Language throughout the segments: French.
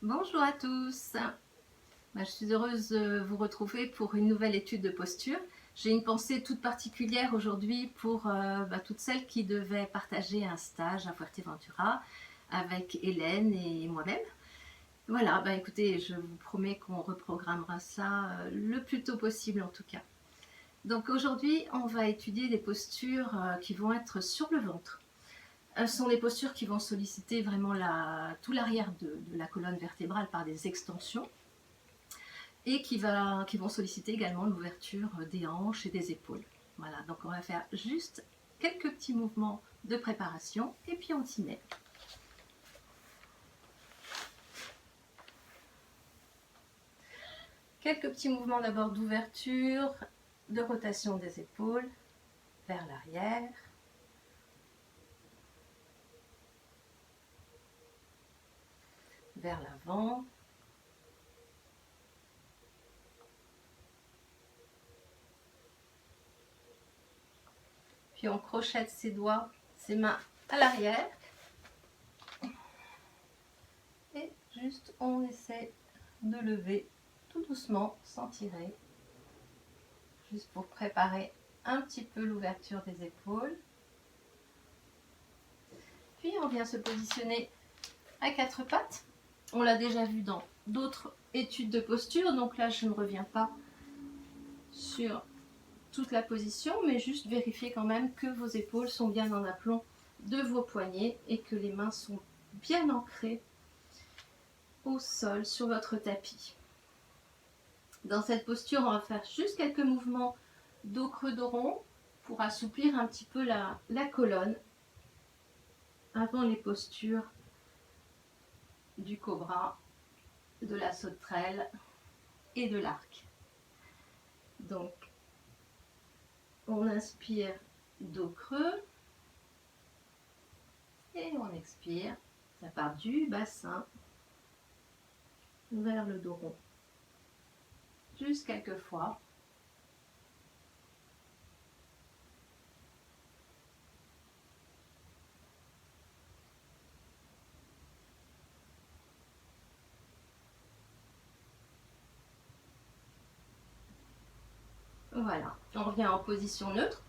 Bonjour à tous. Je suis heureuse de vous retrouver pour une nouvelle étude de posture. J'ai une pensée toute particulière aujourd'hui pour toutes celles qui devaient partager un stage à Fuerteventura avec Hélène et moi-même. Voilà, écoutez, je vous promets qu'on reprogrammera ça le plus tôt possible en tout cas. Donc aujourd'hui, on va étudier des postures qui vont être sur le ventre. Ce sont des postures qui vont solliciter vraiment tout l'arrière de la colonne vertébrale par des extensions et qui vont solliciter également l'ouverture des hanches et des épaules. Voilà, donc on va faire juste quelques petits mouvements de préparation et puis on s'y met. Quelques petits mouvements d'abord d'ouverture, de rotation des épaules vers l'arrière. Vers l'avant. Puis on crochette ses doigts, ses mains à l'arrière. Et juste on essaie de lever tout doucement sans tirer. Juste pour préparer un petit peu l'ouverture des épaules. Puis on vient se positionner à quatre pattes. On l'a déjà vu dans d'autres études de posture, donc là je ne reviens pas sur toute la position, mais juste vérifier quand même que vos épaules sont bien en aplomb de vos poignets et que les mains sont bien ancrées au sol sur votre tapis. Dans cette posture, on va faire juste quelques mouvements dos creux dos rond pour assouplir un petit peu la colonne avant les postures du cobra, de la sauterelle et de l'arc. Donc, on inspire dos creux et on expire. Ça part du bassin vers le dos rond. Juste quelques fois. Voilà, on revient en position neutre.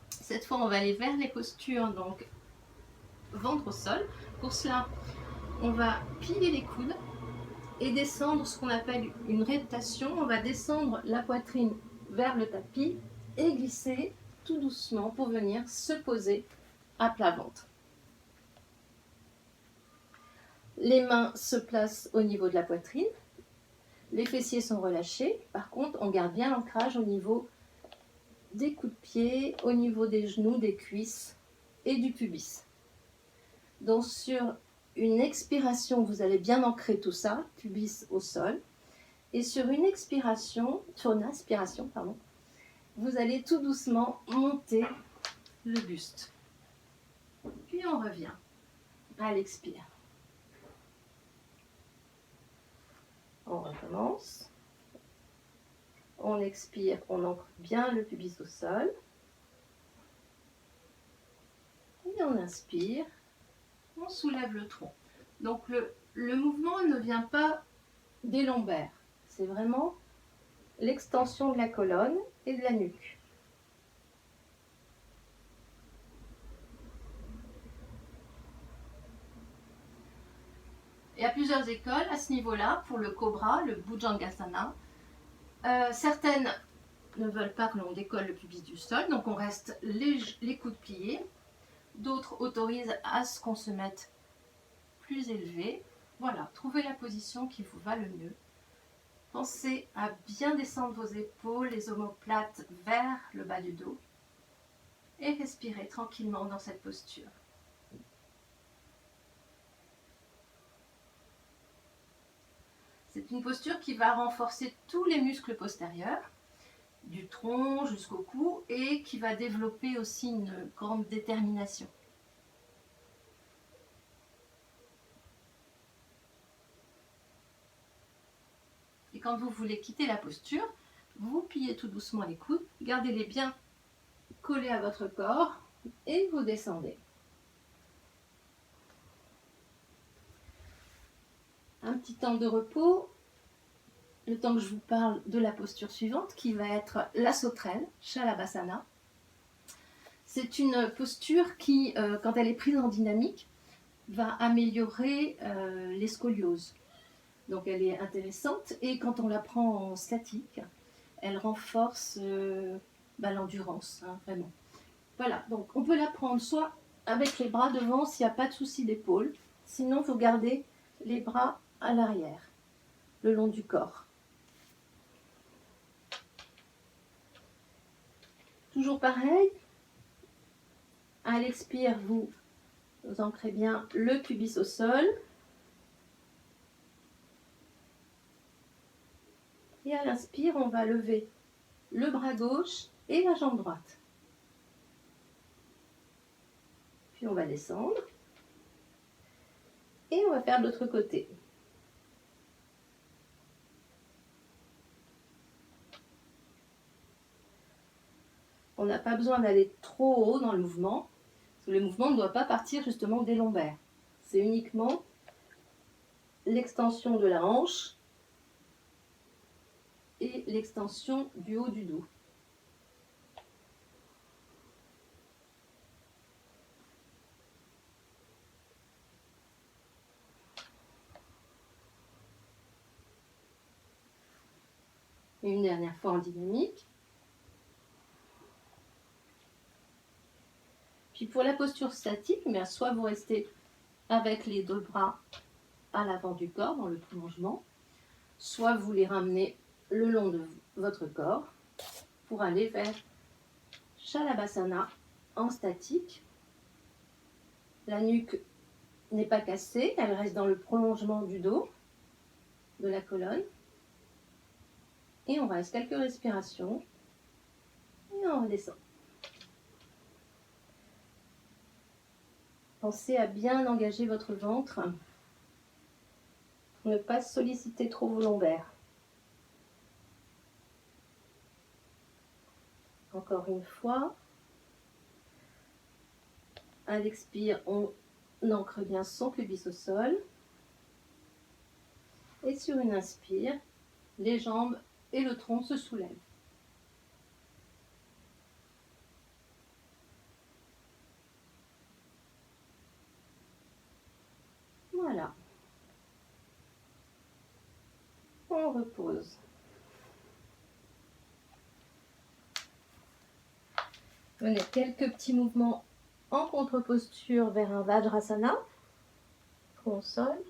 Cette fois, on va aller vers les postures, donc ventre au sol. Pour cela, on va plier les coudes et descendre ce qu'on appelle une rotation. On va descendre la poitrine vers le tapis et glisser tout doucement pour venir se poser à plat ventre. Les mains se placent au niveau de la poitrine. Les fessiers sont relâchés. Par contre, on garde bien l'ancrage au niveau des coups de pied, au niveau des genoux, des cuisses et du pubis. Donc sur une expiration, vous allez bien ancrer tout ça, pubis au sol. Et sur une inspiration, vous allez tout doucement monter le buste. Puis on revient à l'expire. On recommence. On expire, on ancre bien le pubis au sol. Et on inspire, on soulève le tronc. Donc le mouvement ne vient pas des lombaires. C'est vraiment l'extension de la colonne et de la nuque. Il y a plusieurs écoles à ce niveau-là pour le cobra, le bhujangasana. Certaines ne veulent pas que l'on décolle le pubis du sol, donc on reste les coudes pliés. D'autres autorisent à ce qu'on se mette plus élevé. Voilà, trouvez la position qui vous va le mieux. Pensez à bien descendre vos épaules, les omoplates vers le bas du dos. Et respirez tranquillement dans cette posture. C'est une posture qui va renforcer tous les muscles postérieurs, du tronc jusqu'au cou, et qui va développer aussi une grande détermination. Et quand vous voulez quitter la posture, vous pliez tout doucement les coudes, gardez-les bien collés à votre corps et vous descendez. un petit temps de repos, le temps que je vous parle de la posture suivante qui va être la sauterelle, Shalabhasana. C'est une posture qui, quand elle est prise en dynamique, va améliorer les scolioses. Donc elle est intéressante et quand on la prend en statique, elle renforce l'endurance, hein, vraiment. Voilà, donc on peut la prendre soit avec les bras devant s'il n'y a pas de souci d'épaule, sinon il faut garder les bras à l'arrière, le long du corps. Toujours pareil, à l'expire, vous ancrez bien le pubis au sol. Et à l'inspire, on va lever le bras gauche et la jambe droite. Puis on va descendre. Et on va faire de l'autre côté. On n'a pas besoin d'aller trop haut dans le mouvement, parce que le mouvement ne doit pas partir justement des lombaires. C'est uniquement l'extension de la hanche et l'extension du haut du dos. Et une dernière fois en dynamique. Puis pour la posture statique, soit vous restez avec les deux bras à l'avant du corps, dans le prolongement, soit vous les ramenez le long de votre corps pour aller vers Shalabhasana en statique. La nuque n'est pas cassée, elle reste dans le prolongement du dos, de la colonne. Et on reste quelques respirations et on redescend. Pensez à bien engager votre ventre pour ne pas solliciter trop vos lombaires. Encore une fois. À l'expire, on ancre bien son pubis au sol. Et sur une inspire, les jambes et le tronc se soulèvent. Voilà. On repose. On a quelques petits mouvements en contre-posture vers un Vajrasana, tronc au sol.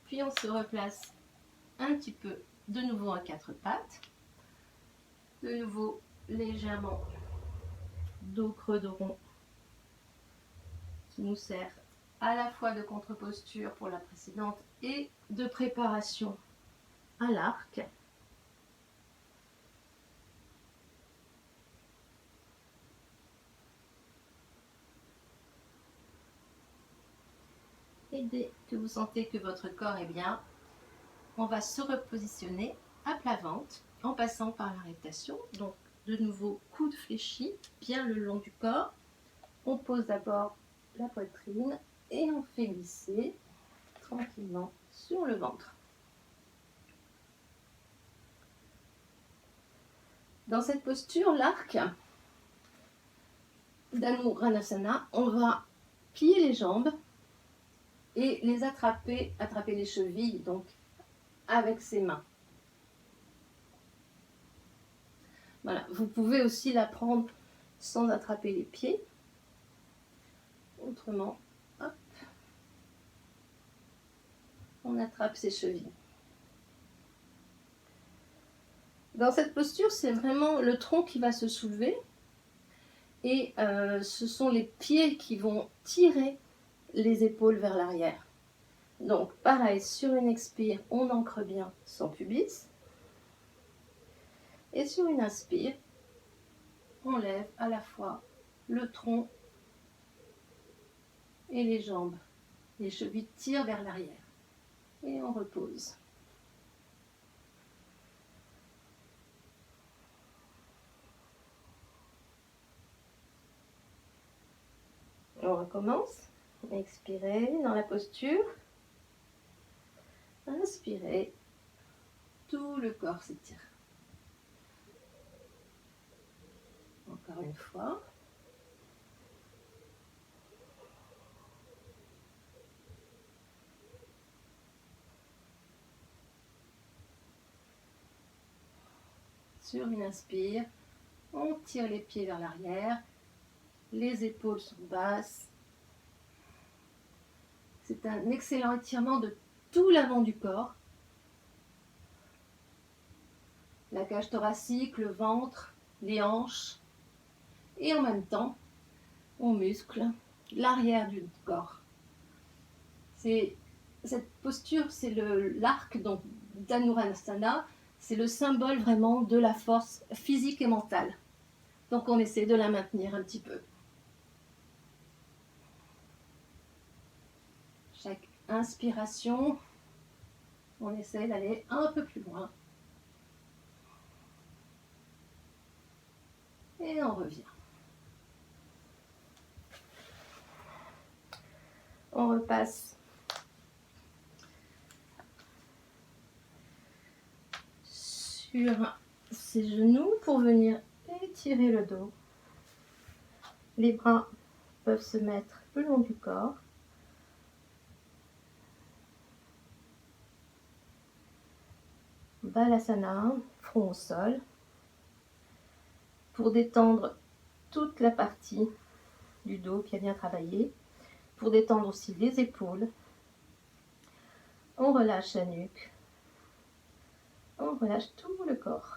Puis on se replace un petit peu de nouveau à quatre pattes. De nouveau légèrement dos creux, dos rond, qui nous sert à la fois de contre-posture pour la précédente et de préparation à l'arc. Et dès que vous sentez que votre corps est bien, on va se repositionner à plat ventre en passant par l'arrêtation. Donc de nouveau coude fléchi, bien le long du corps. On pose d'abord la poitrine et on fait glisser tranquillement sur le ventre. Dans cette posture, l'arc d'Anutranasana, on va plier les jambes et les attraper les chevilles, donc avec ses mains. Voilà, vous pouvez aussi la prendre sans attraper les pieds. Autrement, hop, on attrape ses chevilles. Dans cette posture, c'est vraiment le tronc qui va se soulever et ce sont les pieds qui vont tirer les épaules vers l'arrière. Donc pareil, sur une expire, on ancre bien son pubis. Et sur une inspire, on lève à la fois le tronc et les jambes. Les chevilles tirent vers l'arrière. Et on repose. On recommence. Expirez dans la posture. Inspirez. Tout le corps s'étire. Encore une fois. Sur une inspire, on tire les pieds vers l'arrière, les épaules sont basses. C'est un excellent étirement de tout l'avant du corps. La cage thoracique, le ventre, les hanches. Et en même temps, on muscle l'arrière du corps. Cette posture, c'est l'arc d'Anurasana. C'est le symbole vraiment de la force physique et mentale. Donc on essaie de la maintenir un petit peu. Chaque inspiration, on essaie d'aller un peu plus loin. Et on revient. On repasse sur ses genoux pour venir étirer le dos. Les bras peuvent se mettre le long du corps. Balasana, front au sol. Pour détendre toute la partie du dos qui a bien travaillé. Pour détendre aussi les épaules. On relâche la nuque. On relâche tout le corps.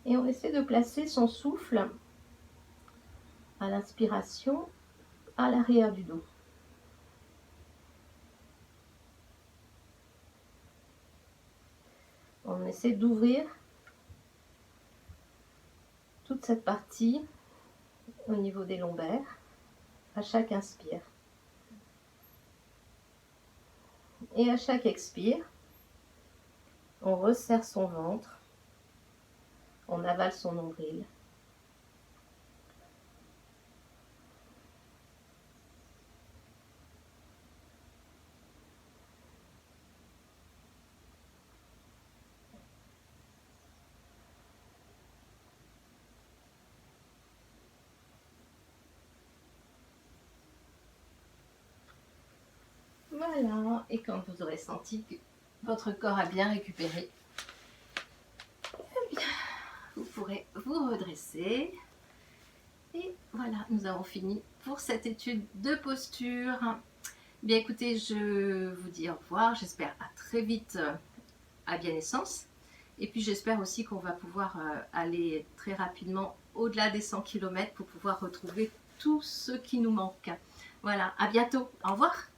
Et on essaie de placer son souffle à l'inspiration à l'arrière du dos. On essaie d'ouvrir toute cette partie au niveau des lombaires à chaque inspire. Et à chaque expire, on resserre son ventre, on avale son nombril. Voilà, et quand vous aurez senti que votre corps a bien récupéré, eh bien, vous pourrez vous redresser. Et voilà, nous avons fini pour cette étude de posture. Bien écoutez, je vous dis au revoir, j'espère à très vite à Biennaissance. Et puis j'espère aussi qu'on va pouvoir aller très rapidement au-delà des 100 km pour pouvoir retrouver tout ce qui nous manque. Voilà, à bientôt, au revoir.